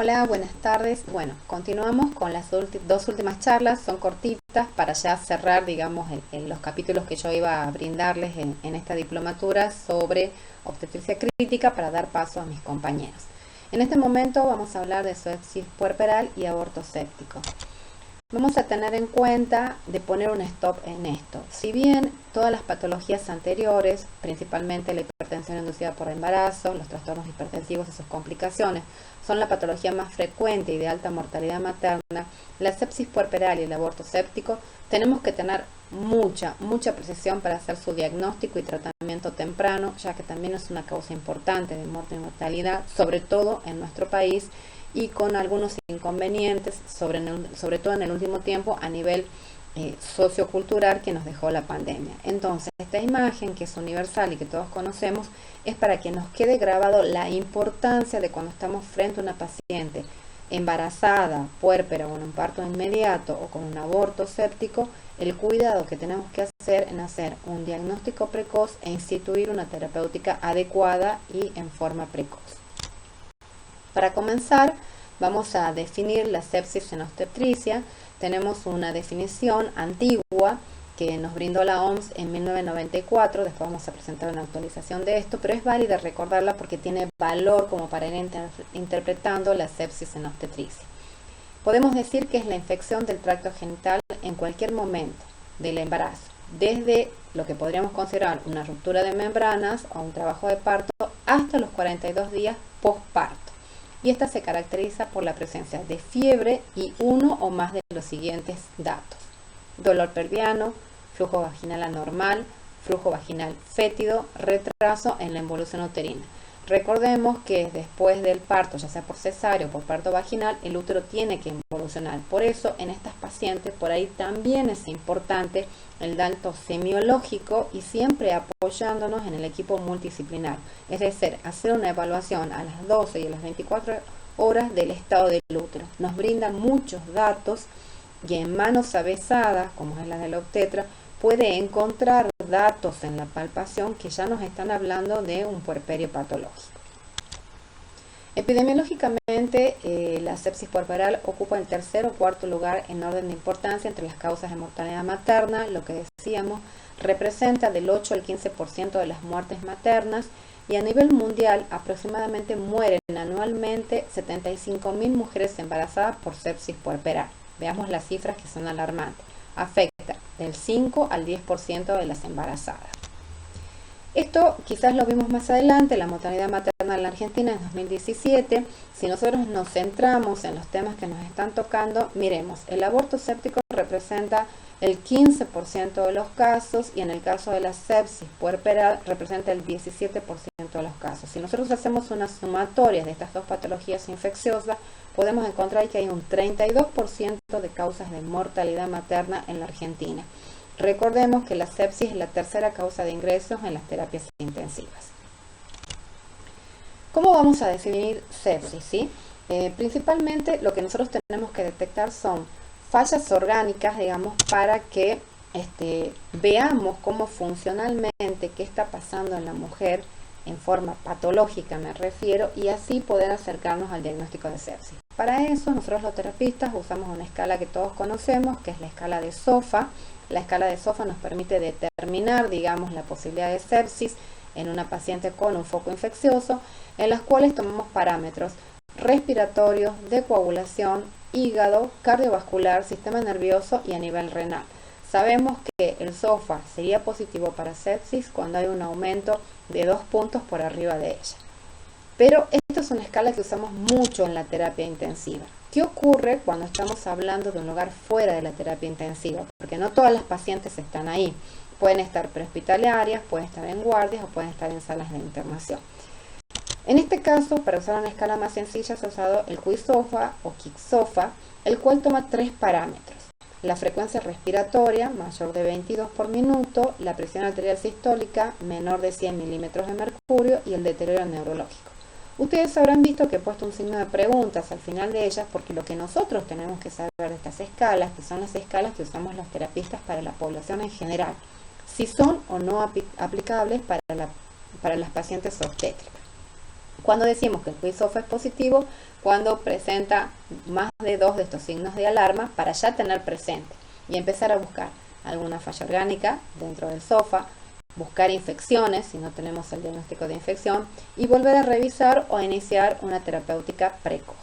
Hola, buenas tardes. Bueno, continuamos con las dos últimas charlas, son cortitas para ya cerrar, digamos, en los capítulos que yo iba a brindarles en esta diplomatura sobre obstetricia crítica para dar paso a mis compañeros. En este momento vamos a hablar de sepsis puerperal y aborto séptico. Vamos a tener en cuenta de poner un stop en esto. Si bien todas las patologías anteriores, principalmente la hipertensión inducida por embarazo, los trastornos hipertensivos y sus complicaciones, son la patología más frecuente y de alta mortalidad materna, la sepsis puerperal y el aborto séptico, tenemos que tener mucha precisión para hacer su diagnóstico y tratamiento temprano, ya que también es una causa importante de muerte y mortalidad, sobre todo en nuestro país, y con algunos inconvenientes, sobre todo en el último tiempo, a nivel sociocultural que nos dejó la pandemia. Entonces, esta imagen, que es universal y que todos conocemos, es para que nos quede grabado la importancia de cuando estamos frente a una paciente embarazada, puérpera o en un parto inmediato o con un aborto séptico, el cuidado que tenemos que hacer en hacer un diagnóstico precoz e instituir una terapéutica adecuada y en forma precoz. Para comenzar, vamos a definir la sepsis en obstetricia. Tenemos una definición antigua que nos brindó la OMS en 1994, después vamos a presentar una actualización de esto, pero es válida recordarla porque tiene valor como para ir interpretando la sepsis en obstetricia. Podemos decir que es la infección del tracto genital en cualquier momento del embarazo, desde lo que podríamos considerar una ruptura de membranas o un trabajo de parto hasta los 42 días postparto. Y esta se caracteriza por la presencia de fiebre y uno o más de los siguientes datos: dolor pelviano, flujo vaginal anormal, flujo vaginal fétido, retraso en la involución uterina. Recordemos que después del parto, ya sea por cesárea o por parto vaginal, el útero tiene que involucionar. Por eso, en estas pacientes, por ahí también es importante el dato semiológico y siempre apoyándonos en el equipo multidisciplinar. Es decir, hacer una evaluación a las 12 y a las 24 horas del estado del útero. Nos brinda muchos datos y en manos avesadas, como es la del obstetra, puede encontrar datos en la palpación que ya nos están hablando de un puerperio patológico. Epidemiológicamente, la sepsis puerperal ocupa el tercer o cuarto lugar en orden de importancia entre las causas de mortalidad materna. Lo que decíamos, representa del 8 al 15% de las muertes maternas, y a nivel mundial aproximadamente mueren anualmente 75.000 mujeres embarazadas por sepsis puerperal. Veamos las cifras, que son alarmantes. Afecta del 5 al 10% de las embarazadas. Esto quizás lo vimos más adelante, la mortalidad materna en la Argentina en 2017. Si nosotros nos centramos en los temas que nos están tocando, miremos, el aborto séptico representa el 15% de los casos, y en el caso de la sepsis puerperal representa el 17% de los casos. Si nosotros hacemos una sumatoria de estas dos patologías infecciosas, podemos encontrar que hay un 32% de causas de mortalidad materna en la Argentina. Recordemos que la sepsis es la tercera causa de ingresos en las terapias intensivas. ¿Cómo vamos a definir sepsis? ¿Sí? Principalmente lo que nosotros tenemos que detectar son fallas orgánicas, digamos, para que veamos cómo funcionalmente qué está pasando en la mujer en forma patológica, me refiero, y así poder acercarnos al diagnóstico de sepsis. Para eso, nosotros los terapistas usamos una escala que todos conocemos, que es la escala de SOFA. La escala de SOFA nos permite determinar, digamos, la posibilidad de sepsis en una paciente con un foco infeccioso, en las cuales tomamos parámetros respiratorios, de coagulación, hígado, cardiovascular, sistema nervioso y a nivel renal. Sabemos que el SOFA sería positivo para sepsis cuando hay un aumento de 2 puntos por arriba de ella. Pero esta es una escala que usamos mucho en la terapia intensiva. ¿Qué ocurre cuando estamos hablando de un lugar fuera de la terapia intensiva? Porque no todas las pacientes están ahí. Pueden estar prehospitalarias, pueden estar en guardias o pueden estar en salas de internación. En este caso, para usar una escala más sencilla, se ha usado el QI-SOFA o KIC-SOFA, el cual toma 3 parámetros. La frecuencia respiratoria, mayor de 22 por minuto, la presión arterial sistólica, menor de 100 milímetros de mercurio, y el deterioro neurológico. Ustedes habrán visto que he puesto un signo de preguntas al final de ellas, porque lo que nosotros tenemos que saber de estas escalas, que son las escalas que usamos los terapistas para la población en general, si son o no aplicables para las pacientes obstétricas. Cuando decimos que el QI-SOFA es positivo, cuando presenta más de 2 de estos signos de alarma, para ya tener presente y empezar a buscar alguna falla orgánica dentro del SOFA, buscar infecciones si no tenemos el diagnóstico de infección y volver a revisar o iniciar una terapéutica precoz.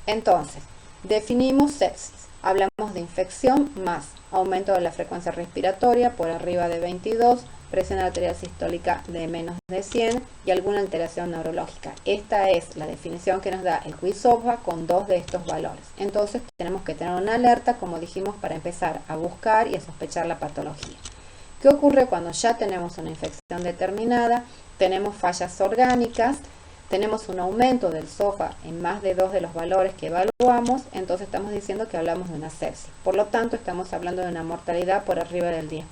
Entonces, definimos sepsis. Hablamos de infección más aumento de la frecuencia respiratoria por arriba de 22, presión arterial sistólica de menos de 100 y alguna alteración neurológica. Esta es la definición que nos da el QI-SOFA con 2 de estos valores. Entonces tenemos que tener una alerta, como dijimos, para empezar a buscar y a sospechar la patología. ¿Qué ocurre cuando ya tenemos una infección determinada? Tenemos fallas orgánicas, tenemos un aumento del SOFA en más de 2 de los valores que evaluamos, entonces estamos diciendo que hablamos de una sepsis. Por lo tanto, estamos hablando de una mortalidad por arriba del 10%.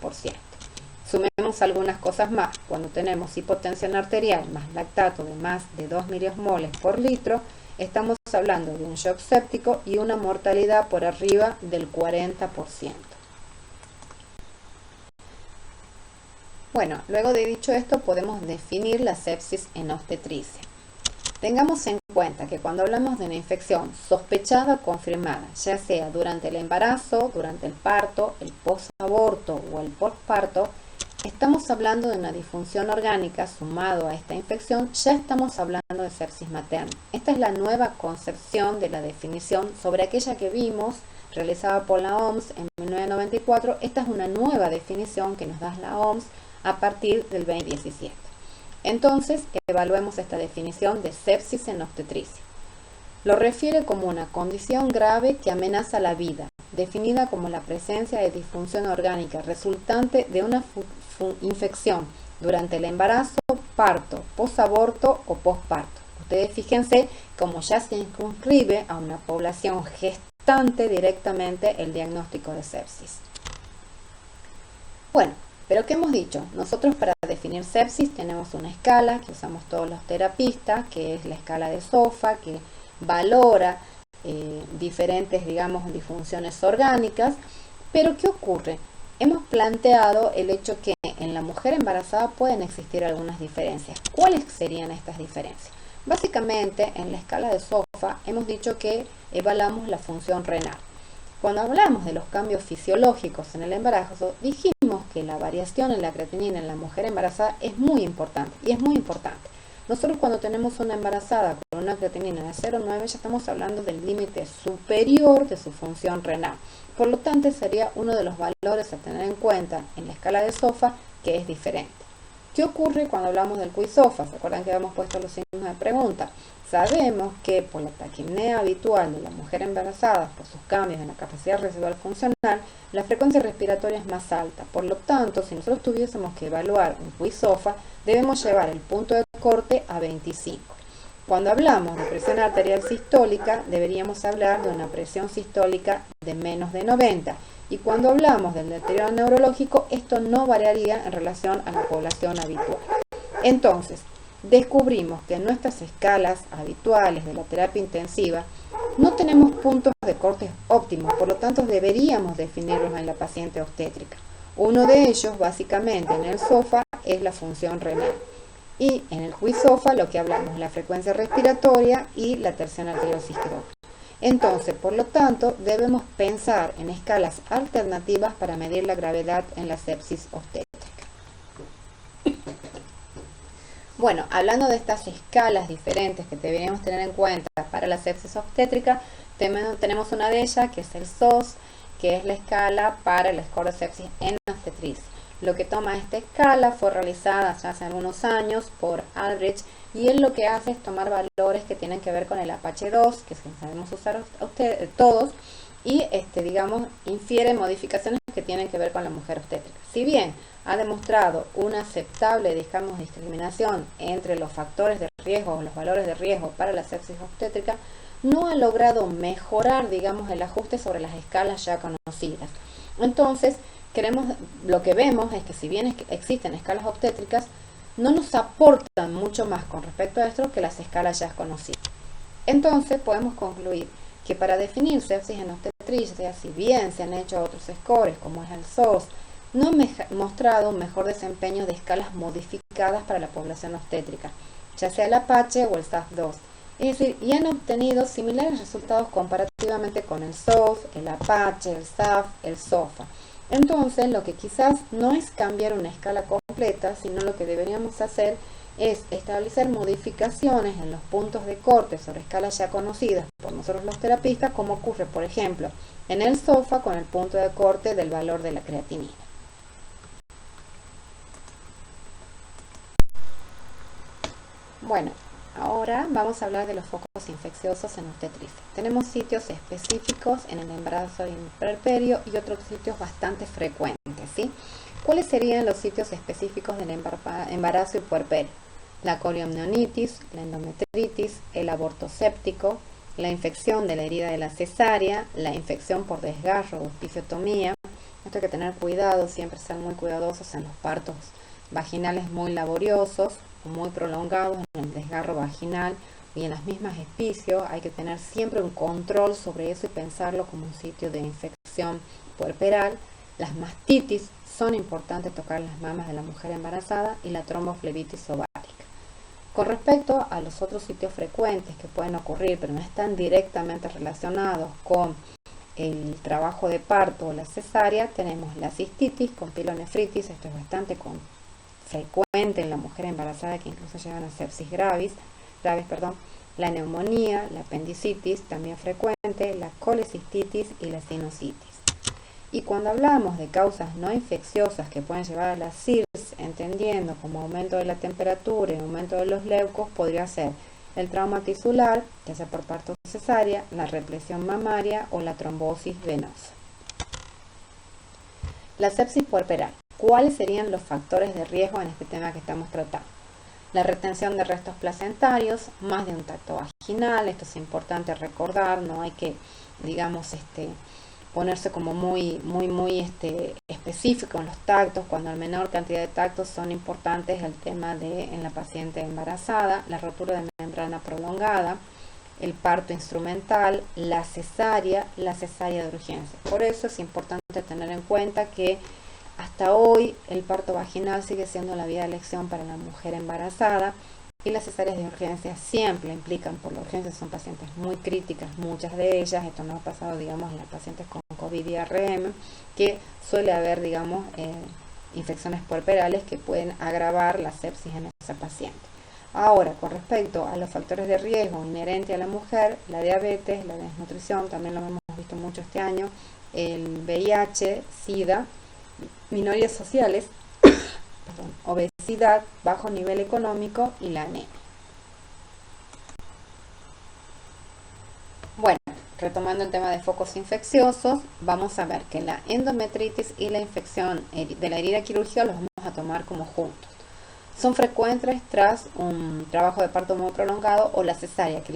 Sumemos algunas cosas más. Cuando tenemos hipotensión arterial más lactato de más de 2 miliosmoles por litro, estamos hablando de un shock séptico y una mortalidad por arriba del 40%. Bueno, luego de dicho esto, podemos definir la sepsis en obstetricia. Tengamos en cuenta que cuando hablamos de una infección sospechada o confirmada, ya sea durante el embarazo, durante el parto, el posaborto o el postparto, estamos hablando de una disfunción orgánica sumado a esta infección, ya estamos hablando de sepsis materna. Esta es la nueva concepción de la definición sobre aquella que vimos realizada por la OMS en 1994. Esta es una nueva definición que nos da la OMS a partir del 2017. Entonces, evaluemos esta definición de sepsis en obstetricia. Lo refiere como una condición grave que amenaza la vida, definida como la presencia de disfunción orgánica resultante de una infección durante el embarazo, parto, posaborto o posparto. Ustedes fíjense cómo ya se circunscribe a una población gestante directamente el diagnóstico de sepsis. Bueno, pero ¿qué hemos dicho? Nosotros para definir sepsis tenemos una escala que usamos todos los terapistas, que es la escala de SOFA, que valora diferentes, digamos, disfunciones orgánicas. Pero ¿qué ocurre? Hemos planteado el hecho que en la mujer embarazada pueden existir algunas diferencias. ¿Cuáles serían estas diferencias? Básicamente, en la escala de SOFA hemos dicho que evaluamos la función renal. Cuando hablamos de los cambios fisiológicos en el embarazo, dijimos que la variación en la creatinina en la mujer embarazada es muy importante, y es muy importante. Nosotros cuando tenemos una embarazada con una creatinina de 0,9 ya estamos hablando del límite superior de su función renal. Por lo tanto, sería uno de los valores a tener en cuenta en la escala de SOFA, que es diferente. ¿Qué ocurre cuando hablamos del QI-SOFA? ¿Se acuerdan que habíamos puesto los signos de pregunta? Sabemos que por la taquipnea habitual de la mujer embarazada, por sus cambios en la capacidad residual funcional, la frecuencia respiratoria es más alta. Por lo tanto, si nosotros tuviésemos que evaluar un QI-SOFA, debemos llevar el punto de corte a 25. Cuando hablamos de presión arterial sistólica, deberíamos hablar de una presión sistólica de menos de 90. Y cuando hablamos del deterioro neurológico, esto no variaría en relación a la población habitual. Entonces, descubrimos que en nuestras escalas habituales de la terapia intensiva no tenemos puntos de corte óptimos, por lo tanto deberíamos definirlos en la paciente obstétrica. Uno de ellos, básicamente en el SOFA, es la función renal. Y en el QI-SOFA lo que hablamos es la frecuencia respiratoria y la tensión arterial sistólica. Entonces, por lo tanto, debemos pensar en escalas alternativas para medir la gravedad en la sepsis obstétrica. Bueno, hablando de estas escalas diferentes que deberíamos tener en cuenta para la sepsis obstétrica, tenemos una de ellas que es el SOS, que es la escala para el score de sepsis en obstetricia. Lo que toma esta escala fue realizada ya hace algunos años por Aldrich, y él lo que hace es tomar valores que tienen que ver con el Apache 2, que sabemos usar todos, y digamos, infiere modificaciones que tienen que ver con la mujer obstétrica. Si bien ha demostrado una aceptable, digamos, discriminación entre los factores de riesgo o los valores de riesgo para la sepsis obstétrica, no ha logrado mejorar, digamos, el ajuste sobre las escalas ya conocidas. Entonces, lo que vemos es que si bien existen escalas obstétricas, no nos aportan mucho más con respecto a esto que las escalas ya conocidas. Entonces podemos concluir que para definir sepsis en obstetricia, si bien se han hecho otros scores como es el SOS, no han mostrado un mejor desempeño de escalas modificadas para la población obstétrica, ya sea el Apache o el SAF-2. Es decir, y han obtenido similares resultados comparativamente con el SOF, el Apache, el SAF, el SOFA. Entonces, lo que quizás no es cambiar una escala completa, sino lo que deberíamos hacer es establecer modificaciones en los puntos de corte sobre escalas ya conocidas por nosotros los terapistas, como ocurre, por ejemplo, en el SOFA con el punto de corte del valor de la creatinina. Bueno, ahora vamos a hablar de los focos infecciosos en obstetricia. Tenemos sitios específicos en el embarazo y en el puerperio y otros sitios bastante frecuentes, ¿sí? ¿Cuáles serían los sitios específicos del embarazo y puerperio? La coriomneonitis, la endometritis, el aborto séptico, la infección de la herida de la cesárea, la infección por desgarro o episiotomía. Esto hay que tener cuidado, siempre ser muy cuidadosos en los partos vaginales muy laboriosos o muy prolongados, en el desgarro vaginal y en las mismas espicios. Hay que tener siempre un control sobre eso y pensarlo como un sitio de infección puerperal. Las mastitis son importantes, tocar las mamas de la mujer embarazada, y la tromboflebitis ovárica. Con respecto a los otros sitios frecuentes que pueden ocurrir, pero no están directamente relacionados con el trabajo de parto o la cesárea, tenemos la cistitis con pielonefritis. Esto es bastante frecuente en la mujer embarazada, que incluso llegan a sepsis graves, la neumonía, la apendicitis también frecuente, la colecistitis y la sinusitis. Y cuando hablamos de causas no infecciosas que pueden llevar a la CIRS, entendiendo como aumento de la temperatura y aumento de los leucos, podría ser el trauma tisular, ya sea por parto cesárea, la represión mamaria o la trombosis venosa. La sepsis puerperal. ¿Cuáles serían los factores de riesgo en este tema que estamos tratando? La retención de restos placentarios, más de un tacto vaginal. Esto es importante recordar, no hay que, ponerse como muy específico en los tactos. Cuando la menor cantidad de tactos son importantes, el tema en la paciente embarazada, la rotura de membrana prolongada, el parto instrumental, la cesárea de urgencia. Por eso es importante tener en cuenta que hasta hoy el parto vaginal sigue siendo la vía de elección para la mujer embarazada, y las cesáreas de urgencia siempre implican, por la urgencia son pacientes muy críticas, muchas de ellas. Esto nos ha pasado, en las pacientes con COVID y ARM, que suele haber, infecciones puerperales que pueden agravar la sepsis en esa paciente. Ahora, con respecto a los factores de riesgo inherentes a la mujer, la diabetes, la desnutrición, también lo hemos visto mucho este año, el VIH, SIDA, minorías sociales, obesidad, bajo nivel económico y la anemia. Bueno, retomando el tema de focos infecciosos, vamos a ver que la endometritis y la infección de la herida quirúrgica los vamos a tomar como juntos. Son frecuentes tras un trabajo de parto muy prolongado o la cesárea, que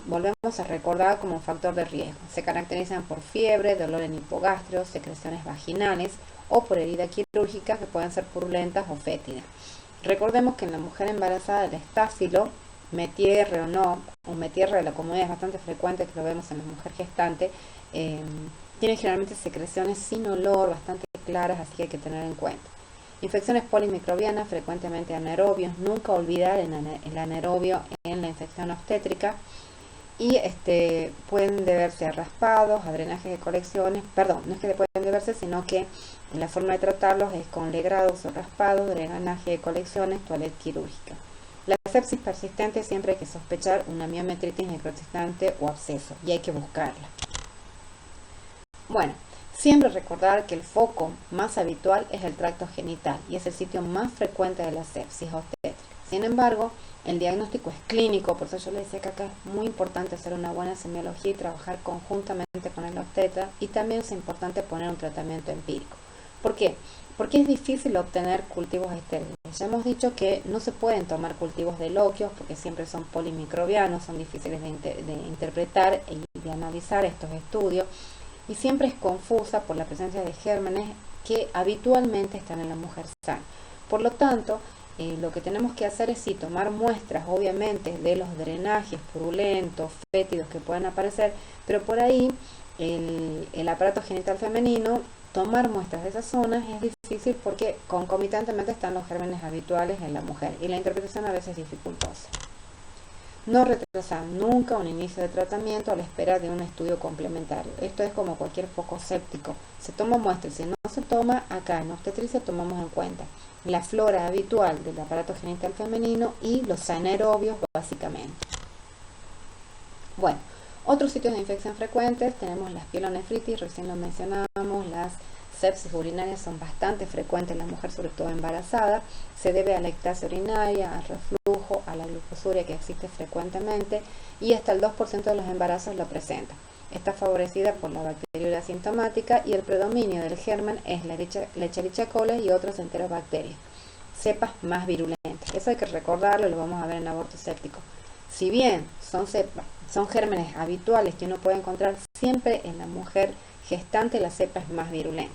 volvemos a recordar como un factor de riesgo. Se caracterizan por fiebre, dolor en hipogastrio, secreciones vaginales o por heridas quirúrgicas que pueden ser purulentas o fétidas. Recordemos que en la mujer embarazada el estáfilo, Metierre o no, un Metierre de la comunidad es bastante frecuente, que lo vemos en la mujer gestante, tiene generalmente secreciones sin olor, bastante claras, así que hay que tener en cuenta. Infecciones polimicrobianas, frecuentemente anaerobios, nunca olvidar el anaerobio en la infección obstétrica, y pueden deberse a raspados, a drenaje de colecciones, no es que pueden deberse, sino que la forma de tratarlos es con legrados o raspados, drenaje de colecciones, toaleta quirúrgica. La sepsis persistente, siempre hay que sospechar una miometritis necrotizante o absceso, y hay que buscarla. Bueno, siempre recordar que el foco más habitual es el tracto genital y es el sitio más frecuente de la sepsis obstétrica. Sin embargo, el diagnóstico es clínico, por eso yo les decía que acá es muy importante hacer una buena semiología y trabajar conjuntamente con el obstetra, y también es importante poner un tratamiento empírico. ¿Por qué? Porque es difícil obtener cultivos estériles. Ya hemos dicho que no se pueden tomar cultivos de loquios porque siempre son polimicrobianos, son difíciles de interpretar y de analizar estos estudios, y siempre es confusa por la presencia de gérmenes que habitualmente están en la mujer sana. Por lo tanto, lo que tenemos que hacer es tomar muestras, obviamente, de los drenajes purulentos, fétidos que puedan aparecer, pero por ahí el aparato genital femenino tomar muestras de esas zonas es difícil porque concomitantemente están los gérmenes habituales en la mujer y la interpretación a veces es dificultosa. No retrasar nunca un inicio de tratamiento a la espera de un estudio complementario. Esto es como cualquier foco séptico. Se toma muestra y si no se toma, acá en obstetricia tomamos en cuenta la flora habitual del aparato genital femenino y los anaerobios básicamente. Bueno, otros sitios de infección frecuentes tenemos las pielonefritis, recién lo mencionábamos, las sepsis urinarias son bastante frecuentes en la mujer, sobre todo embarazada. Se debe a la ectasia urinaria, al reflujo, a la glucosuria que existe frecuentemente y hasta el 2% de los embarazos lo presenta. Está favorecida por la bacteriuria asintomática y el predominio del germen es la Escherichia coli y otros enterobacterias, cepas más virulentas. Eso hay que recordarlo, lo vamos a ver en aborto séptico. Si bien son gérmenes habituales que uno puede encontrar siempre en la mujer gestante, la cepa es más virulenta.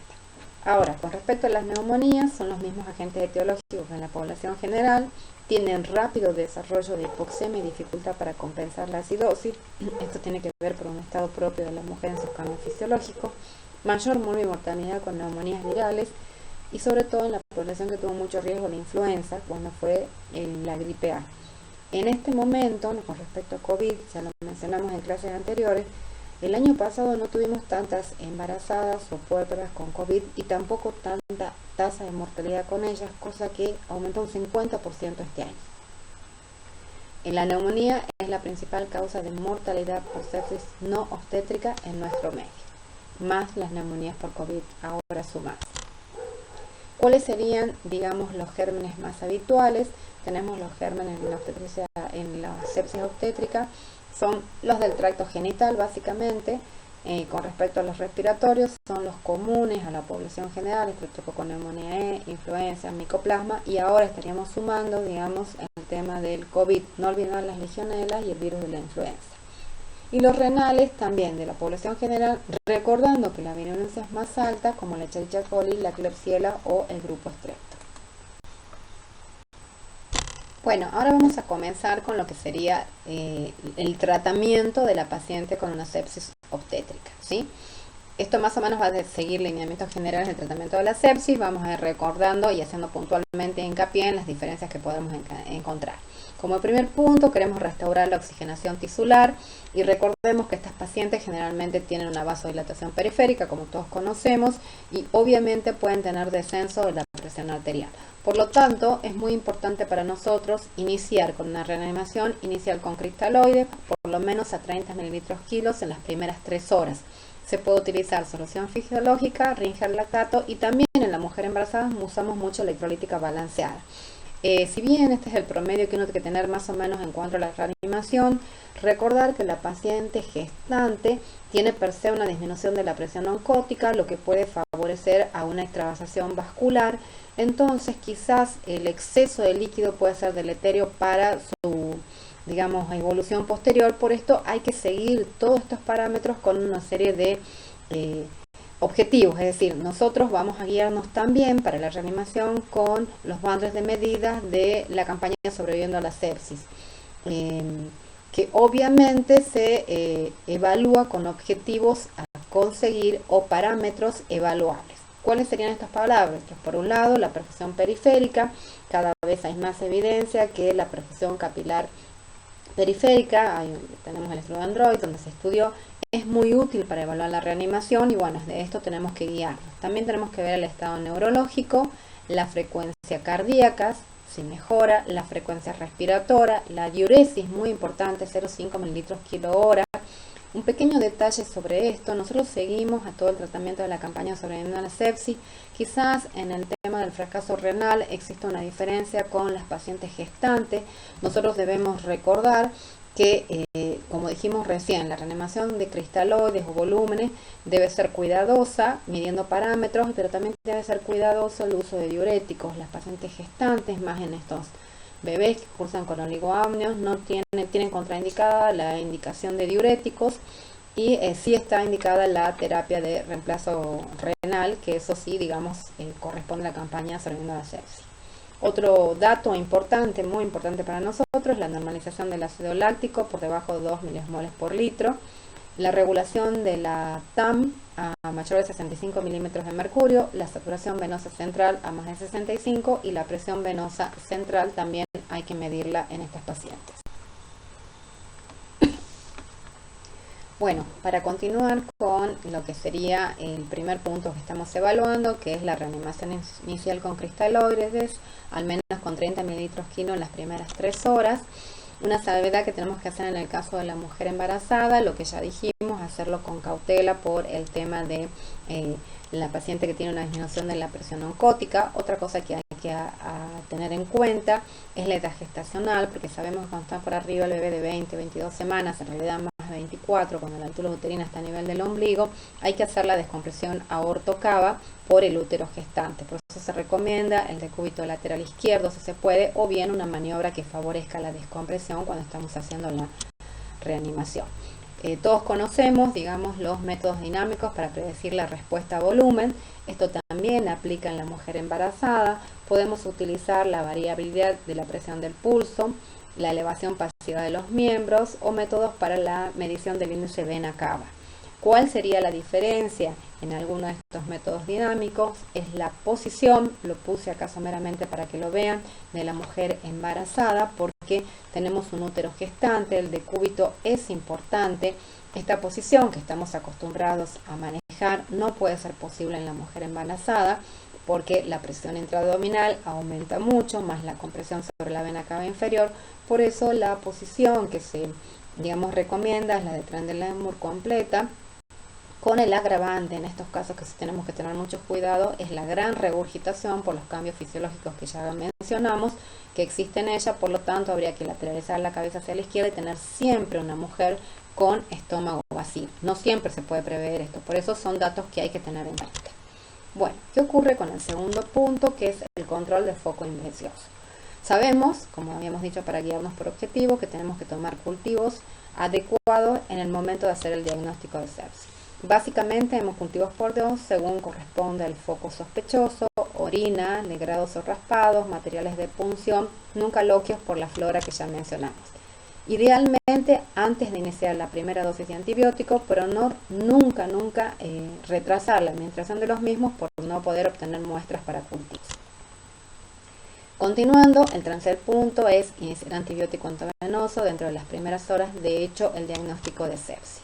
Ahora, con respecto a las neumonías, son los mismos agentes etiológicos que en la población general, tienen rápido desarrollo de hipoxemia y dificultad para compensar la acidosis. Esto tiene que ver con un estado propio de la mujer en sus cambios fisiológicos, mayor mortalidad con neumonías virales y sobre todo en la población que tuvo mucho riesgo de influenza cuando fue la gripe A. En este momento, con respecto a COVID, ya lo mencionamos en clases anteriores, el año pasado no tuvimos tantas embarazadas o puérperas con COVID y tampoco tanta tasa de mortalidad con ellas, cosa que aumentó un 50% este año. La neumonía es la principal causa de mortalidad por sepsis no obstétrica en nuestro medio, más las neumonías por COVID ahora sumadas. ¿Cuáles serían, digamos, los gérmenes más habituales? Tenemos los gérmenes en la sepsis obstétrica, son los del tracto genital básicamente. Con respecto a los respiratorios, son los comunes a la población general, estreptococcus E, influenza, micoplasma, y ahora estaríamos sumando, digamos, el tema del COVID, no olvidar las legionelas y el virus de la influenza. Y los renales también de la población general, recordando que la virulencia es más alta, como la Escherichia coli, la Klebsiella o el grupo Strep. Bueno, ahora vamos a comenzar con lo que sería el tratamiento de la paciente con una sepsis obstétrica, ¿sí? Esto más o menos va a seguir lineamientos generales del tratamiento de la sepsis. Vamos a ir recordando y haciendo puntualmente hincapié en las diferencias que podemos encontrar. Como primer punto, queremos restaurar la oxigenación tisular y recordemos que estas pacientes generalmente tienen una vasodilatación periférica, como todos conocemos, y obviamente pueden tener descenso de la presión arterial. Por lo tanto, es muy importante para nosotros iniciar con una reanimación inicial con cristaloides, por lo menos a 30 mililitros kilos en las primeras 3 horas. Se puede utilizar solución fisiológica, Ringer lactato y también en la mujer embarazada usamos mucho electrolítica balanceada. Si bien este es el promedio que uno tiene que tener más o menos en cuanto a la reanimación, recordar que la paciente gestante tiene per se una disminución de la presión oncótica, lo que puede favorecer a una extravasación vascular. Entonces quizás el exceso de líquido puede ser deleterio para su, digamos, evolución posterior. Por esto hay que seguir todos estos parámetros con una serie de objetivos, es decir, nosotros vamos a guiarnos también para la reanimación con los bandos de medidas de la campaña Sobreviviendo a la Sepsis, que obviamente se evalúa con objetivos a conseguir o parámetros evaluables. ¿Cuáles serían estos parámetros? Por un lado, la perfusión periférica. Cada vez hay más evidencia que la perfusión capilar periférica, tenemos el estudio Android donde se estudió, es muy útil para evaluar la reanimación y bueno, de esto tenemos que guiarnos. También tenemos que ver el estado neurológico, la frecuencia cardíaca, si mejora, la frecuencia respiratoria, la diuresis, muy importante, 0,5 mililitros kilo hora. Un pequeño detalle sobre esto, nosotros seguimos a todo el tratamiento de la campaña Sobreviviendo a la Sepsis. Quizás en el tema del fracaso renal existe una diferencia con las pacientes gestantes. Nosotros debemos recordar que, como dijimos recién, la reanimación de cristaloides o volúmenes debe ser cuidadosa, midiendo parámetros, pero también debe ser cuidadoso el uso de diuréticos. Las pacientes gestantes, más en estos bebés que cursan con oligoamnios, no tienen contraindicada la indicación de diuréticos y sí está indicada la terapia de reemplazo renal, que eso sí, digamos, corresponde a la campaña Sobreviviendo a la Sepsis. Otro dato importante, muy importante para nosotros, la normalización del ácido láctico por debajo de 2 milimoles por litro. La regulación de la TAM a mayor de 65 milímetros de mercurio, la saturación venosa central a más de 65 y la presión venosa central también hay que medirla en estas pacientes. Bueno, para continuar con lo que sería el primer punto que estamos evaluando, que es la reanimación inicial con cristaloides, al menos con 30 mililitros kilo en las primeras 3 horas. Una salvedad que tenemos que hacer en el caso de la mujer embarazada, lo que ya dijimos, hacerlo con cautela por el tema de la paciente que tiene una disminución de la presión oncótica. Otra cosa que hay que tener en cuenta es la edad gestacional, porque sabemos que cuando está por arriba el bebé de 20, 22 semanas, en realidad más de 24, cuando la altura uterina está a nivel del ombligo, hay que hacer la descompresión aorto-cava por el útero gestante. Por eso se recomienda el decúbito lateral izquierdo, si se puede, o bien una maniobra que favorezca la descompresión cuando estamos haciendo la reanimación. Todos conocemos, digamos, los métodos dinámicos para predecir la respuesta a volumen. Esto también aplica en la mujer embarazada. Podemos utilizar la variabilidad de la presión del pulso, la elevación pasiva de los miembros o métodos para la medición del índice vena cava. ¿Cuál sería la diferencia en alguno de estos métodos dinámicos? Es la posición, lo puse acá someramente para que lo vean, de la mujer embarazada, porque tenemos un útero gestante, el decúbito es importante. Esta posición que estamos acostumbrados a manejar no puede ser posible en la mujer embarazada, porque la presión intraabdominal aumenta mucho, más la compresión sobre la vena cava inferior. Por eso la posición que se, digamos, recomienda es la de Trendelenburg completa, con el agravante en estos casos que sí tenemos que tener mucho cuidado, es la gran regurgitación por los cambios fisiológicos que ya mencionamos, que existe en ella. Por lo tanto, habría que lateralizar la cabeza hacia la izquierda y tener siempre una mujer con estómago vacío. No siempre se puede prever esto, por eso son datos que hay que tener en cuenta. Bueno, ¿qué ocurre con el segundo punto, que es el control del foco infeccioso? Sabemos, como habíamos dicho, para guiarnos por objetivo, que tenemos que tomar cultivos adecuados en el momento de hacer el diagnóstico de sepsis. Básicamente, hemocultivos por 2 según corresponde al foco sospechoso, orina, legrados o raspados, materiales de punción, nunca loquios por la flora que ya mencionamos. Idealmente antes de iniciar la primera dosis de antibiótico, pero nunca retrasar la administración de los mismos por no poder obtener muestras para cultivos. Continuando, el tercer punto es iniciar antibiótico intravenoso dentro de las primeras horas de hecho el diagnóstico de sepsis.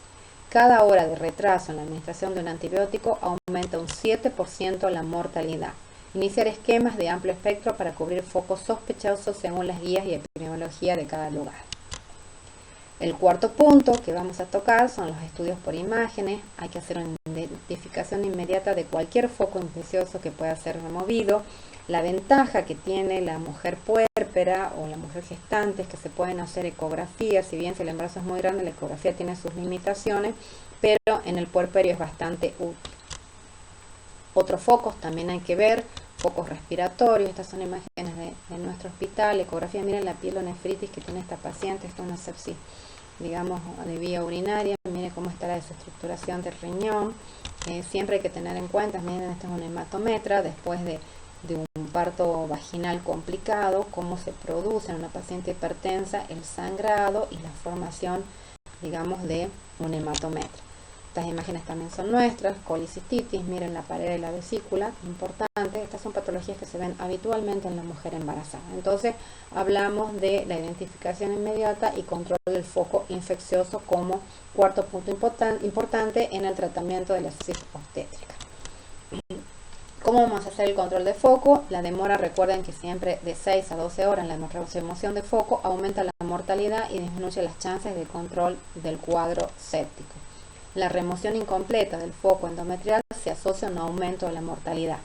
Cada hora de retraso en la administración de un antibiótico aumenta un 7% la mortalidad. Iniciar esquemas de amplio espectro para cubrir focos sospechosos según las guías y epidemiología de cada lugar. El cuarto punto que vamos a tocar son los estudios por imágenes. Hay que hacer una identificación inmediata de cualquier foco infeccioso que pueda ser removido. La ventaja que tiene la mujer puérpera o la mujer gestante es que se pueden hacer ecografías. Si bien si el embarazo es muy grande, la ecografía tiene sus limitaciones, pero en el puerperio es bastante útil. Otros focos también hay que ver, focos respiratorios. Estas son imágenes de nuestro hospital. Ecografía, miren la pielonefritis que tiene esta paciente. Esto es una sepsis, digamos, de vía urinaria. Miren cómo está la desestructuración del riñón. Siempre hay que tener en cuenta, miren, este es un hematometra después de un parto vaginal complicado, cómo se produce en una paciente hipertensa el sangrado y la formación, digamos, de un hematometra. Estas imágenes también son nuestras, colicistitis, miren la pared de la vesícula, importante. Estas son patologías que se ven habitualmente en la mujer embarazada. Entonces, hablamos de la identificación inmediata y control del foco infeccioso como cuarto punto importante en el tratamiento de la sepsis obstétrica. ¿Cómo vamos a hacer el control de foco? La demora, recuerden que siempre de 6 a 12 horas en la remoción de foco aumenta la mortalidad y disminuye las chances de control del cuadro séptico. La remoción incompleta del foco endometrial se asocia a un aumento de la mortalidad.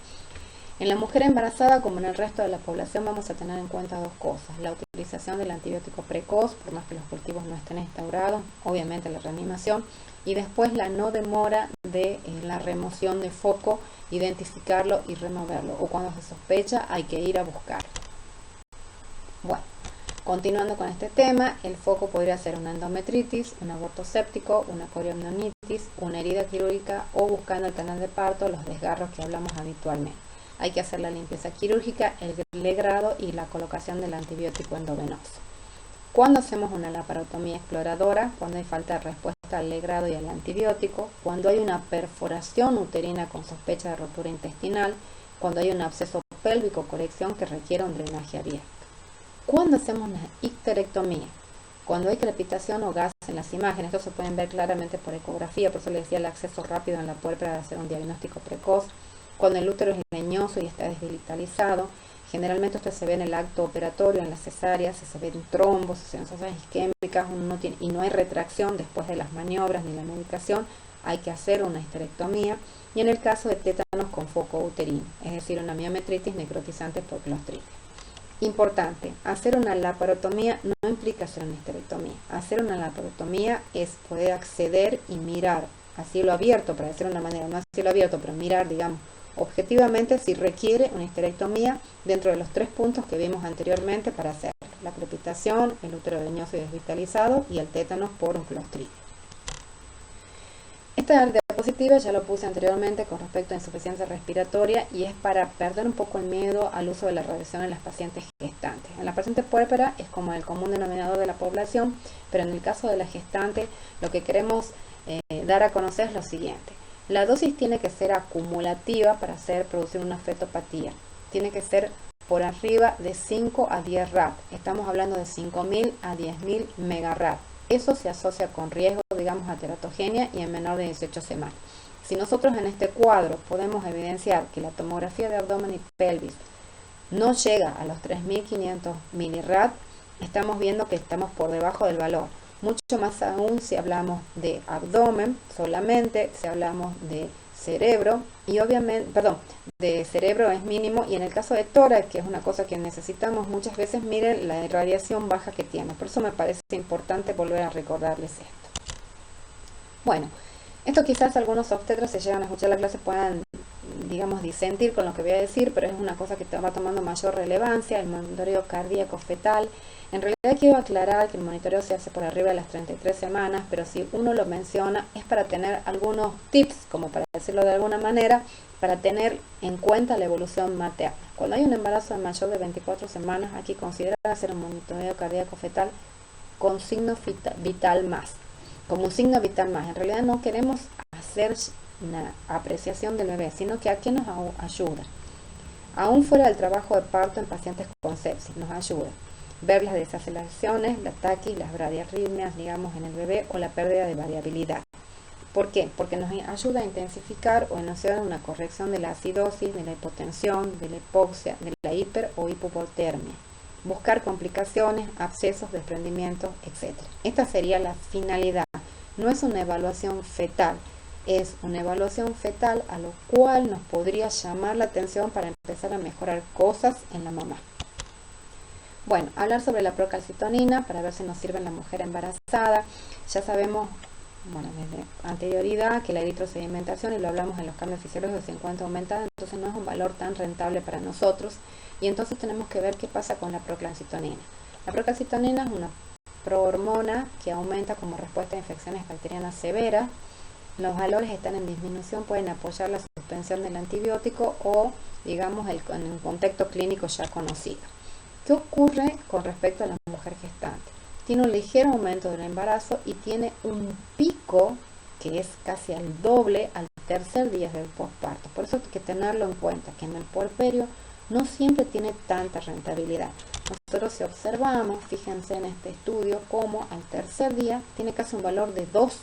En la mujer embarazada, como en el resto de la población, vamos a tener en cuenta dos cosas: la utilización del antibiótico precoz, por más que los cultivos no estén instaurados, obviamente la reanimación, y después la no demora de la remoción de foco, identificarlo y removerlo, o cuando se sospecha hay que ir a buscarlo. Bueno, continuando con este tema, el foco podría ser una endometritis, un aborto séptico, una coriamnionitis, una herida quirúrgica o, buscando el canal de parto, los desgarros que hablamos habitualmente. Hay que hacer la limpieza quirúrgica, el legrado y la colocación del antibiótico endovenoso. Cuando hacemos una laparotomía exploradora, cuando hay falta de respuesta respuesta al legrado y al antibiótico, cuando hay una perforación uterina con sospecha de rotura intestinal, cuando hay un absceso pélvico o colección que requiere un drenaje abierto. ¿Cuándo hacemos una histerectomía? Cuando hay crepitación o gas en las imágenes, esto se pueden ver claramente por ecografía, por eso les decía el acceso rápido en la puerpera para hacer un diagnóstico precoz, cuando el útero es leñoso y está desvitalizado. Generalmente esto se ve en el acto operatorio, en las cesáreas, se ven trombos, sensaciones isquémicas, y no hay retracción después de las maniobras ni la medicación, hay que hacer una histerectomía. Y en el caso de tétanos con foco uterino, es decir, una miometritis necrotizante por clostridia. Importante, hacer una laparotomía no implica hacer una histerectomía. Hacer una laparotomía es poder acceder y mirar a cielo abierto, para decirlo de una manera, no a cielo abierto, pero mirar, digamos, objetivamente si requiere una histerectomía dentro de los 3 puntos que vimos anteriormente para hacer la crepitación, el útero leñoso y desvitalizado y el tétanos por un clostridio. Esta diapositiva ya lo puse anteriormente con respecto a insuficiencia respiratoria y es para perder un poco el miedo al uso de la radiación en las pacientes gestantes. En la paciente puérpera es como el común denominador de la población, pero en el caso de la gestante lo que queremos dar a conocer es lo siguiente. La dosis tiene que ser acumulativa para producir una fetopatía. Tiene que ser por arriba de 5 a 10 rad. Estamos hablando de 5.000 a 10.000 megarad. Eso se asocia con riesgo, digamos, a teratogenia y en menor de 18 semanas. Si nosotros en este cuadro podemos evidenciar que la tomografía de abdomen y pelvis no llega a los 3.500 milirad, estamos viendo que estamos por debajo del valor. Mucho más aún si hablamos de abdomen solamente, si hablamos de cerebro, y obviamente, de cerebro es mínimo, y en el caso de tórax, que es una cosa que necesitamos muchas veces, miren la irradiación baja que tiene. Por eso me parece importante volver a recordarles esto. Bueno, esto quizás algunos obstetras se llegan a escuchar la clase puedan, digamos, disentir con lo que voy a decir, pero es una cosa que va tomando mayor relevancia, el monitoreo cardíaco fetal. En realidad quiero aclarar que el monitoreo se hace por arriba de las 33 semanas, pero si uno lo menciona es para tener algunos tips, como para decirlo de alguna manera, para tener en cuenta la evolución materna. Cuando hay un embarazo de mayor de 24 semanas, aquí considera hacer un monitoreo cardíaco fetal con signo vital más, como un signo vital más. En realidad no queremos hacer una apreciación del bebé, sino que aquí nos ayuda. Aún fuera del trabajo de parto en pacientes con sepsis, nos ayuda. Ver las desaceleraciones, la taquis, las bradiarritmias, digamos, en el bebé o la pérdida de variabilidad. ¿Por qué? Porque nos ayuda a intensificar o iniciar una corrección de la acidosis, de la hipotensión, de la hipoxia, de la hiper o hipopotermia. Buscar complicaciones, abscesos, desprendimientos, etc. Esta sería la finalidad. No es una evaluación fetal, es una evaluación fetal a lo cual nos podría llamar la atención para empezar a mejorar cosas en la mamá. Bueno, hablar sobre la procalcitonina para ver si nos sirve en la mujer embarazada. Ya sabemos, bueno, desde anterioridad que la eritrosedimentación, y lo hablamos en los cambios fisiológicos, se encuentra aumentada, entonces no es un valor tan rentable para nosotros, y entonces tenemos que ver qué pasa con la procalcitonina. La procalcitonina es una prohormona que aumenta como respuesta a infecciones bacterianas severas. Los valores están en disminución, pueden apoyar la suspensión del antibiótico o, digamos, en un contexto clínico ya conocido. ¿Qué ocurre con respecto a la mujer gestante? Tiene un ligero aumento del embarazo y tiene un pico que es casi al doble al tercer día del posparto. Por eso hay que tenerlo en cuenta, que en el puerperio no siempre tiene tanta rentabilidad. Nosotros si observamos, fíjense en este estudio, como al tercer día tiene casi un valor de 2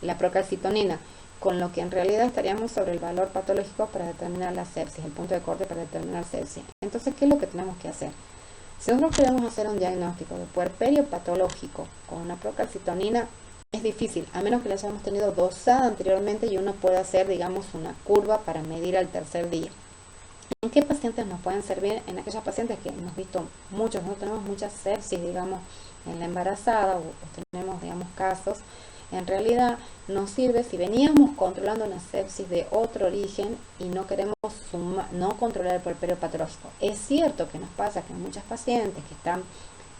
la procalcitonina, con lo que en realidad estaríamos sobre el valor patológico para determinar la sepsis, el punto de corte para determinar sepsis. Entonces, ¿qué es lo que tenemos que hacer? Si nosotros queremos hacer un diagnóstico de puerperio patológico con una procalcitonina, es difícil, a menos que la hayamos tenido dosada anteriormente y uno pueda hacer, digamos, una curva para medir al tercer día. ¿En qué pacientes nos pueden servir? En aquellas pacientes que hemos visto muchos, no tenemos muchas sepsis, digamos, en la embarazada o tenemos, digamos, casos. En realidad nos sirve si veníamos controlando una sepsis de otro origen y no queremos no controlar el puerperio patológico. Es cierto que nos pasa que hay muchas pacientes que están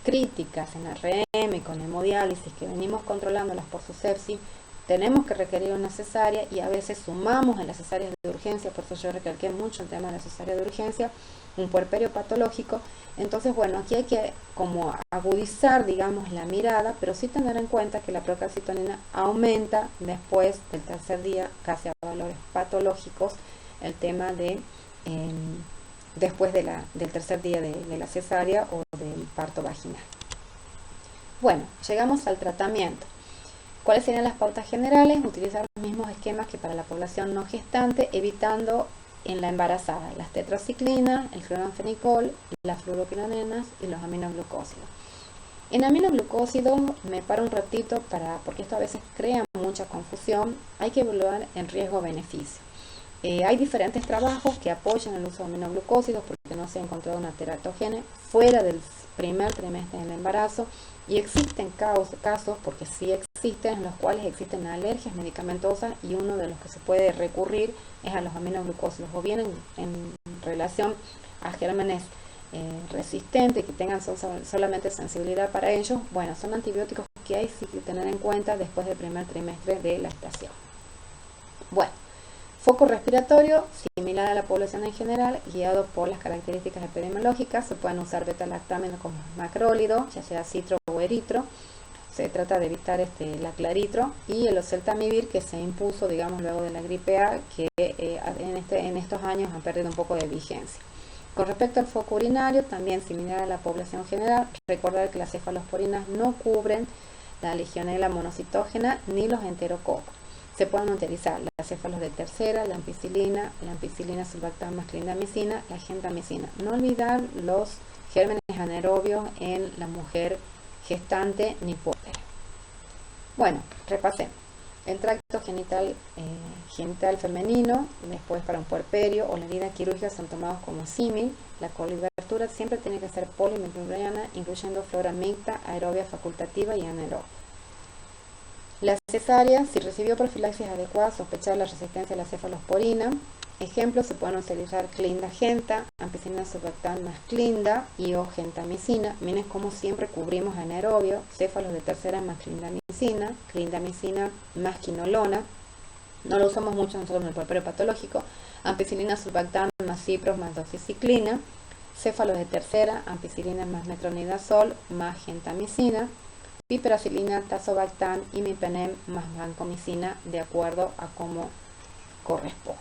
críticas en RM con hemodiálisis, que venimos controlándolas por su sepsis, tenemos que requerir una cesárea y a veces sumamos en las cesáreas de urgencia, por eso yo recalqué mucho el tema de la cesárea de urgencia, un puerperio patológico. Entonces, bueno, aquí hay que como agudizar, digamos, la mirada, pero sí tener en cuenta que la procalcitonina aumenta después del tercer día, casi a valores patológicos, el tema de después del tercer día de la cesárea o del parto vaginal. Bueno, llegamos al tratamiento. ¿Cuáles serían las pautas generales? Utilizar los mismos esquemas que para la población no gestante, evitando en la embarazada las tetraciclinas, el cloranfenicol, las fluoroquinonenas y los aminoglucósidos. En aminoglucósidos me paro un ratito porque esto a veces crea mucha confusión. Hay que evaluar el riesgo-beneficio. Hay diferentes trabajos que apoyan el uso de aminoglucósidos porque no se ha encontrado una teratogenia fuera del primer trimestre del embarazo, y existen casos, porque sí existen, en los cuales existen alergias medicamentosas, y uno de los que se puede recurrir es a los aminoglucósidos, o bien en relación a gérmenes resistentes que tengan solamente sensibilidad para ellos. Bueno, son antibióticos que hay que tener en cuenta después del primer trimestre de la estación. Bueno, foco respiratorio, similar a la población en general, guiado por las características epidemiológicas. Se pueden usar beta-lactámenos como macrólido, ya sea citro o eritro. Se trata de evitar la claritro, y el oseltamivir, que se impuso, digamos, luego de la gripe A, que en estos años han perdido un poco de vigencia. Con respecto al foco urinario, también similar a la población general, recordar que las cefalosporinas no cubren la legionela monocitógena ni los enterococos. Se pueden utilizar las céfalos de tercera, la ampicilina sulbactam más clindamicina, la gentamicina. No olvidar los gérmenes anaerobios en la mujer gestante ni puérpera. Bueno, repasemos. El tracto genital femenino, después para un puerperio o la herida quirúrgica, son tomados como símil. La colibertura siempre tiene que ser polimicrobiana, incluyendo flora mixta, aerobia facultativa y anaerobia. La cesárea, si recibió profilaxis adecuada, sospechar la resistencia a la cefalosporina. Ejemplos, se pueden utilizar clinda-genta, ampicilina sulbactam más clinda y o gentamicina. Miren como siempre cubrimos anaerobio, céfalos de tercera más clindamicina más quinolona. No lo usamos mucho nosotros en el puerperio patológico. Ampicilina sulbactam más cipros más doxiciclina. Céfalos de tercera, ampicilina más metronidazol más gentamicina. Piperacilina, tazobactam y mipenem más vancomicina, de acuerdo a cómo corresponde.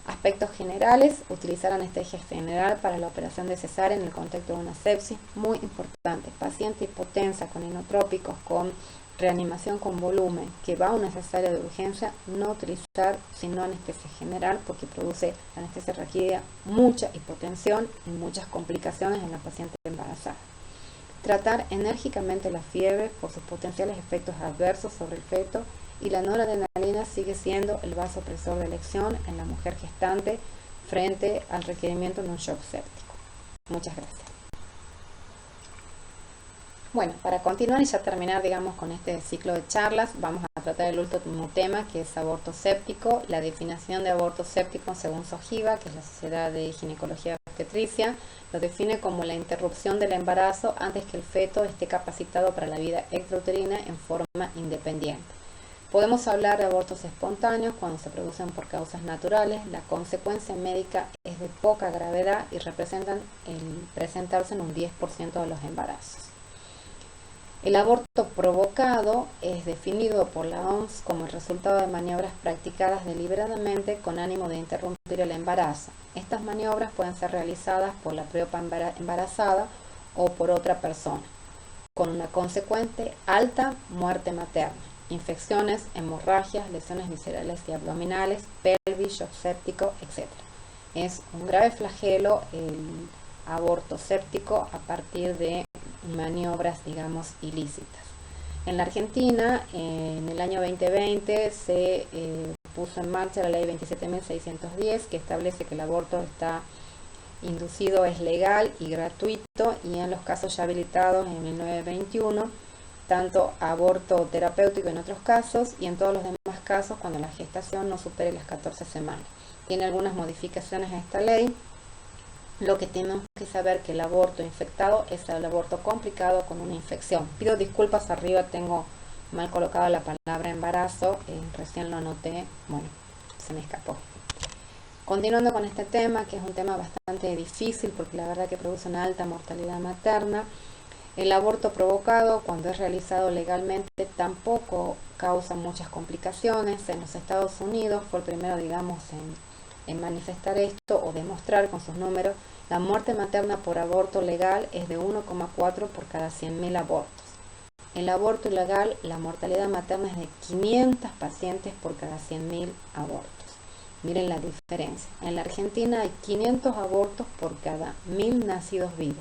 Aspectos generales: utilizar anestesia general para la operación de cesárea en el contexto de una sepsis, muy importante. Paciente hipotensa con inotrópicos, con reanimación con volumen, que va a una cesárea de urgencia, no utilizar sino anestesia general, porque produce anestesia raquídea mucha hipotensión y muchas complicaciones en la paciente embarazada. Tratar enérgicamente la fiebre por sus potenciales efectos adversos sobre el feto, y la noradrenalina sigue siendo el vasopresor de elección en la mujer gestante frente al requerimiento de un shock séptico. Muchas gracias. Bueno, para continuar y ya terminar, digamos, con este ciclo de charlas, vamos a tratar el último tema, que es aborto séptico. La definición de aborto séptico, según SOGIVA, que es la Sociedad de Ginecología Obstetricia, lo define como la interrupción del embarazo antes que el feto esté capacitado para la vida extrauterina en forma independiente. Podemos hablar de abortos espontáneos cuando se producen por causas naturales. La consecuencia médica es de poca gravedad y representan el presentarse en un 10% de los embarazos. El aborto provocado es definido por la OMS como el resultado de maniobras practicadas deliberadamente con ánimo de interrumpir el embarazo. Estas maniobras pueden ser realizadas por la propia embarazada o por otra persona, con una consecuente alta muerte materna, infecciones, hemorragias, lesiones viscerales y abdominales, pelvis, shock séptico, etc. Es un grave flagelo el aborto séptico a partir de maniobras, digamos, ilícitas. En la Argentina, en el año 2020, se puso en marcha la ley 27.610, que establece que el aborto inducido es legal y gratuito, y en los casos ya habilitados en 1921, tanto aborto terapéutico en otros casos, y en todos los demás casos cuando la gestación no supere las 14 semanas. Tiene algunas modificaciones a esta ley. Lo que tenemos que saber que el aborto infectado es el aborto complicado con una infección. Pido disculpas, arriba tengo mal colocada la palabra embarazo, recién lo noté, bueno, se me escapó. Continuando con este tema, que es un tema bastante difícil porque la verdad que produce una alta mortalidad materna, el aborto provocado, cuando es realizado legalmente, tampoco causa muchas complicaciones. En los Estados Unidos fue el primero, digamos, en manifestar esto o demostrar con sus números. La muerte materna por aborto legal es de 1,4 por cada 100.000 abortos. En el aborto ilegal, la mortalidad materna es de 500 pacientes por cada 100.000 abortos. Miren la diferencia. En la Argentina hay 500 abortos por cada 1.000 nacidos vivos.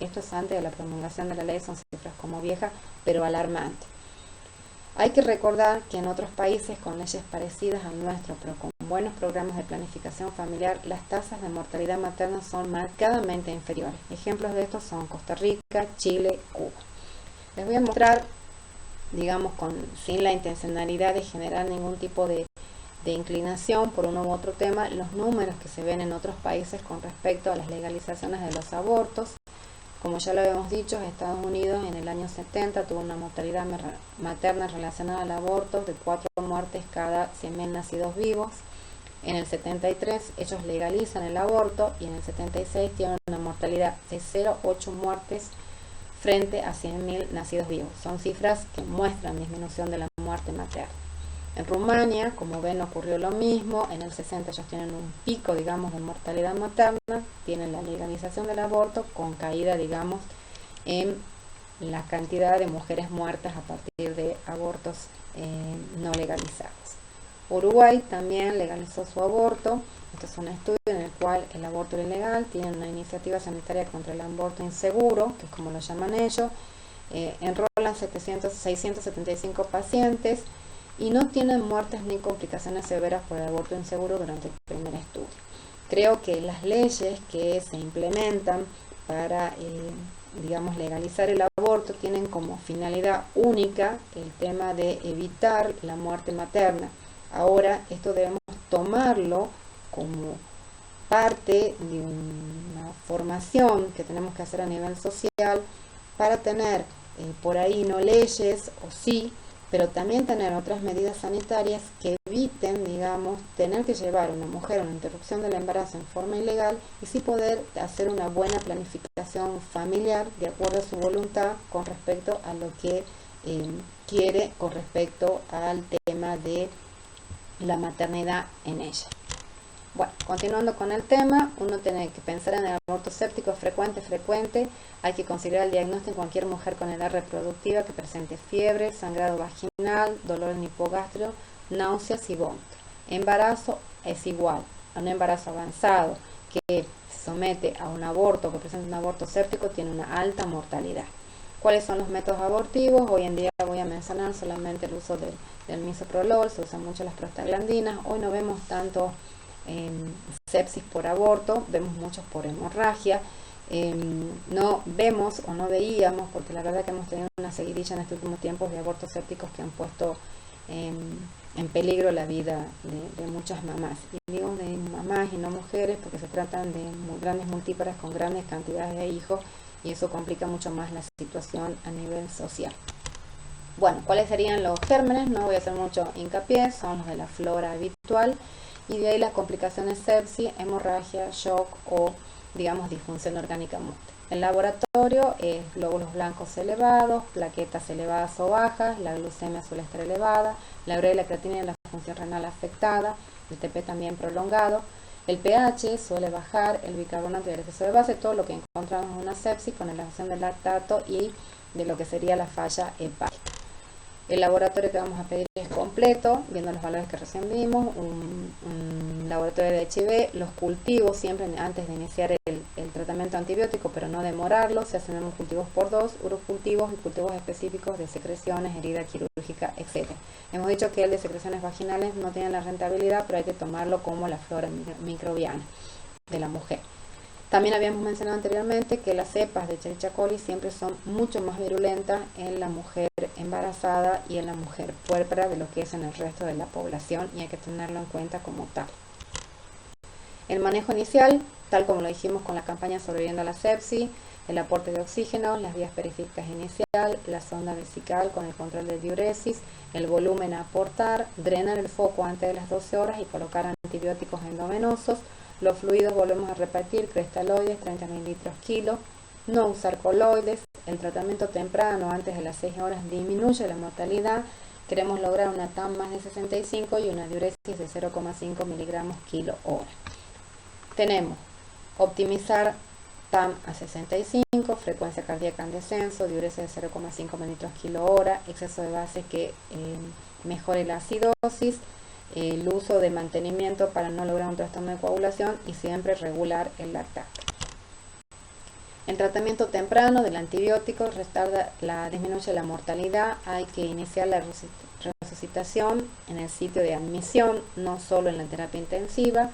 Esto es antes de la promulgación de la ley, son cifras como viejas, pero alarmantes. Hay que recordar que en otros países con leyes parecidas al nuestro, pero con buenos programas de planificación familiar, las tasas de mortalidad materna son marcadamente inferiores. Ejemplos de estos son Costa Rica, Chile, Cuba. Les voy a mostrar, digamos, sin la intencionalidad de generar ningún tipo de inclinación por uno u otro tema, los números que se ven en otros países con respecto a las legalizaciones de los abortos. Como ya lo habíamos dicho, Estados Unidos en el año 70 tuvo una mortalidad materna relacionada al aborto de 4 muertes cada 100.000 nacidos vivos. En el 73 ellos legalizan el aborto y en el 76 tienen una mortalidad de 0,8 muertes frente a 100.000 nacidos vivos. Son cifras que muestran disminución de la muerte materna. En Rumania, como ven, ocurrió lo mismo. En el 60 ellos tienen un pico, digamos, de mortalidad materna, tienen la legalización del aborto con caída, digamos, en la cantidad de mujeres muertas a partir de abortos no legalizados. Uruguay también legalizó su aborto. Este es un estudio en el cual el aborto era ilegal, tienen una iniciativa sanitaria contra el aborto inseguro, que es como lo llaman ellos, enrolan 675 pacientes, y no tienen muertes ni complicaciones severas por el aborto inseguro durante el primer estudio. Creo que las leyes que se implementan para, digamos, legalizar el aborto tienen como finalidad única el tema de evitar la muerte materna. Ahora, esto debemos tomarlo como parte de una formación que tenemos que hacer a nivel social para tener por ahí no leyes o sí, pero también tener otras medidas sanitarias que eviten, digamos, tener que llevar a una mujer a una interrupción del embarazo en forma ilegal y sí poder hacer una buena planificación familiar de acuerdo a su voluntad con respecto a lo que quiere con respecto al tema de la maternidad en ella. Bueno, continuando con el tema, uno tiene que pensar en el aborto séptico frecuente. Hay que considerar el diagnóstico en cualquier mujer con edad reproductiva que presente fiebre, sangrado vaginal, dolor en hipogástrico, náuseas y vómito. Embarazo es igual a un embarazo avanzado que se somete a un aborto, que presenta un aborto séptico, tiene una alta mortalidad. ¿Cuáles son los métodos abortivos? Hoy en día voy a mencionar solamente el uso del misoprolol, se usan mucho las prostaglandinas. Hoy no vemos tanto sepsis por aborto, vemos muchos por hemorragia. No vemos o no veíamos, porque la verdad que hemos tenido una seguidilla en estos últimos tiempos de abortos sépticos que han puesto en peligro la vida de muchas mamás. Y digo de mamás y no mujeres porque se tratan de grandes multíparas con grandes cantidades de hijos y eso complica mucho más la situación a nivel social. Bueno, ¿cuáles serían los gérmenes? No voy a hacer mucho hincapié, son los de la flora habitual. Y de ahí las complicaciones sepsis, hemorragia, shock o, digamos, disfunción orgánica múltiple. El laboratorio es glóbulos blancos elevados, plaquetas elevadas o bajas, la glucemia suele estar elevada, la urea y la creatina y la función renal afectada, el TP también prolongado, el pH suele bajar, el bicarbonato y el exceso de base, todo lo que encontramos en una sepsis con elevación del lactato y de lo que sería la falla hepática. El laboratorio que vamos a pedir es completo, viendo los valores que recién vimos, un laboratorio de HIV, los cultivos siempre antes de iniciar el tratamiento antibiótico, pero no demorarlo, se hacen unos cultivos por 2, urocultivos y cultivos específicos de secreciones, herida quirúrgica, etc. Hemos dicho que el de secreciones vaginales no tiene la rentabilidad, pero hay que tomarlo como la flora microbiana de la mujer. También habíamos mencionado anteriormente que las cepas de Escherichia coli siempre son mucho más virulentas en la mujer embarazada y en la mujer puérpera de lo que es en el resto de la población y hay que tenerlo en cuenta como tal. El manejo inicial, tal como lo dijimos con la campaña Sobreviviendo a la sepsis, el aporte de oxígeno, las vías periféricas inicial, la sonda vesical con el control de diuresis, el volumen a aportar, drenar el foco antes de las 12 horas y colocar antibióticos endovenosos. Los fluidos volvemos a repetir, cristaloides 30 mililitros kilo, no usar coloides. El tratamiento temprano antes de las 6 horas disminuye la mortalidad. Queremos lograr una TAM más de 65 y una diuresis de 0,5 miligramos kilo hora. Tenemos optimizar TAM a 65, frecuencia cardíaca en descenso, diuresis de 0,5 mililitros kilo hora, exceso de base que mejore la acidosis, el uso de mantenimiento para no lograr un trastorno de coagulación y siempre regular el lactato. El tratamiento temprano del antibiótico disminuye la mortalidad. Hay que iniciar la resucitación en el sitio de admisión, no solo en la terapia intensiva.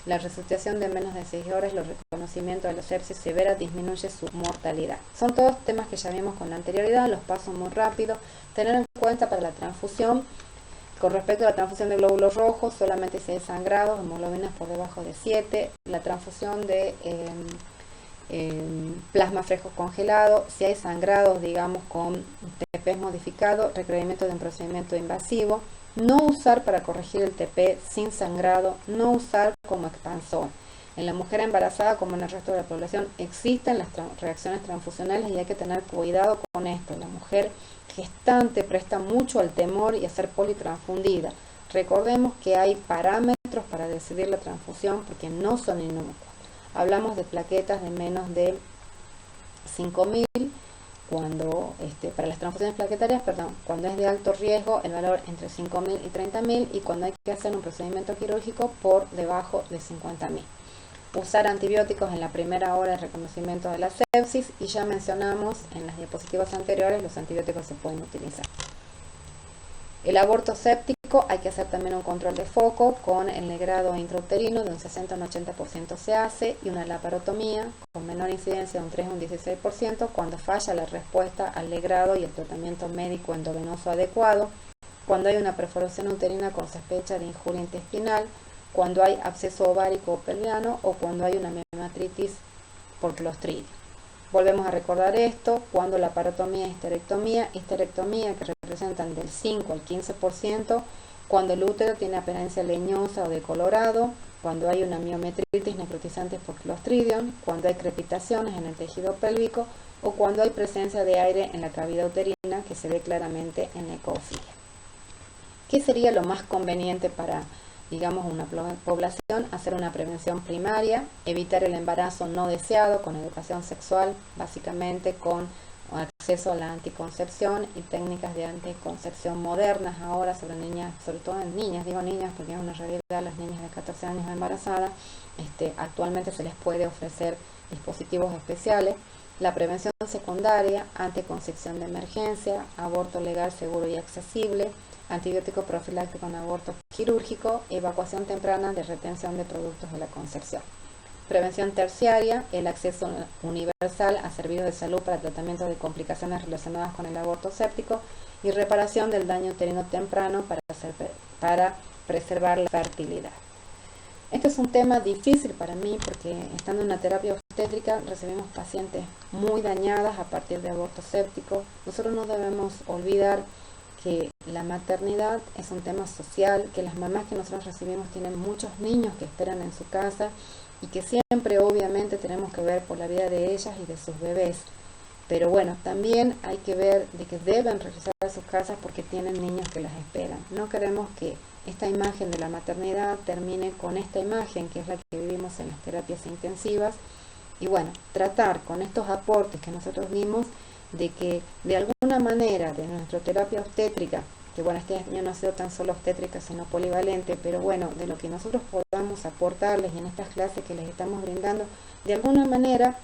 La resucitación de menos de 6 horas, los reconocimientos de la sepsis severa disminuye su mortalidad. Son todos temas que ya vimos con anterioridad, los paso muy rápido. Tener en cuenta para la transfusión, con respecto a la transfusión de glóbulos rojos, solamente si hay sangrados, hemoglobinas por debajo de 7, la transfusión de plasma fresco congelado, si hay sangrados, digamos, con TP modificado, requerimiento de un procedimiento invasivo, no usar para corregir el TP sin sangrado, no usar como expansor. En la mujer embarazada, como en el resto de la población, existen las reacciones transfusionales y hay que tener cuidado con esto. La mujer gestante presta mucho al temor y a ser politransfundida. Recordemos que hay parámetros para decidir la transfusión porque no son inocuos. Hablamos de plaquetas de menos de 5.000, cuando para las transfusiones plaquetarias, cuando es de alto riesgo, el valor entre 5.000 y 30.000, y cuando hay que hacer un procedimiento quirúrgico por debajo de 50.000. Usar antibióticos en la primera hora de reconocimiento de la sepsis, y ya mencionamos en las diapositivas anteriores, los antibióticos se pueden utilizar. El aborto séptico, hay que hacer también un control de foco con el legrado intrauterino de un 60 a un 80% se hace, y una laparotomía con menor incidencia de un 3 a un 16% cuando falla la respuesta al legrado y el tratamiento médico endovenoso adecuado, cuando hay una perforación uterina con sospecha de injuria intestinal, cuando hay absceso ovárico o pelviano o cuando hay una miomatritis por clostridio. Volvemos a recordar esto, cuando la laparotomía, histerectomía que representan del 5 al 15%, cuando el útero tiene apariencia leñosa o decolorado, cuando hay una miometritis necrotizante por clostridium, cuando hay crepitaciones en el tejido pélvico o cuando hay presencia de aire en la cavidad uterina que se ve claramente en la ecofilia. ¿Qué sería lo más conveniente para, digamos, una población? Hacer una prevención primaria, evitar el embarazo no deseado con educación sexual, básicamente con acceso a la anticoncepción y técnicas de anticoncepción modernas ahora sobre niñas, sobre todo en niñas, digo niñas porque es una realidad, las niñas de 14 años embarazadas, actualmente se les puede ofrecer dispositivos especiales. La prevención secundaria, anticoncepción de emergencia, aborto legal, seguro y accesible, antibiótico profiláctico en aborto quirúrgico, evacuación temprana de retención de productos de la concepción. Prevención terciaria, el acceso universal a servicios de salud para tratamiento de complicaciones relacionadas con el aborto séptico y reparación del daño uterino temprano para preservar la fertilidad. Este es un tema difícil para mí porque estando en una terapia obstétrica recibimos pacientes muy dañadas a partir de aborto séptico. Nosotros no debemos olvidar que la maternidad es un tema social, que las mamás que nosotros recibimos tienen muchos niños que esperan en su casa y que siempre obviamente tenemos que ver por la vida de ellas y de sus bebés. Pero bueno, también hay que ver de que deben regresar a sus casas porque tienen niños que las esperan. No queremos que esta imagen de la maternidad termine con esta imagen que es la que vivimos en las terapias intensivas. Y bueno, tratar con estos aportes que nosotros dimos de que de alguna manera de nuestra terapia obstétrica, que bueno, este año no ha sido tan solo obstétrica sino polivalente, pero bueno, de lo que nosotros podamos aportarles y en estas clases que les estamos brindando, de alguna manera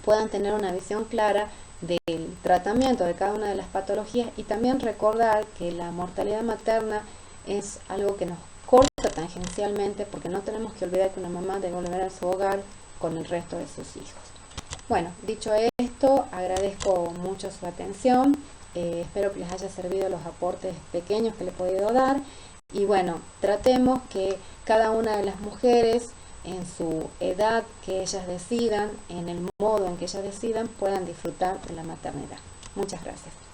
puedan tener una visión clara del tratamiento de cada una de las patologías y también recordar que la mortalidad materna es algo que nos corta tangencialmente porque no tenemos que olvidar que una mamá debe volver a su hogar con el resto de sus hijos. Bueno, dicho esto, agradezco mucho su atención, espero que les haya servido los aportes pequeños que le he podido dar y bueno, tratemos que cada una de las mujeres en su edad que ellas decidan, en el modo en que ellas decidan, puedan disfrutar de la maternidad. Muchas gracias.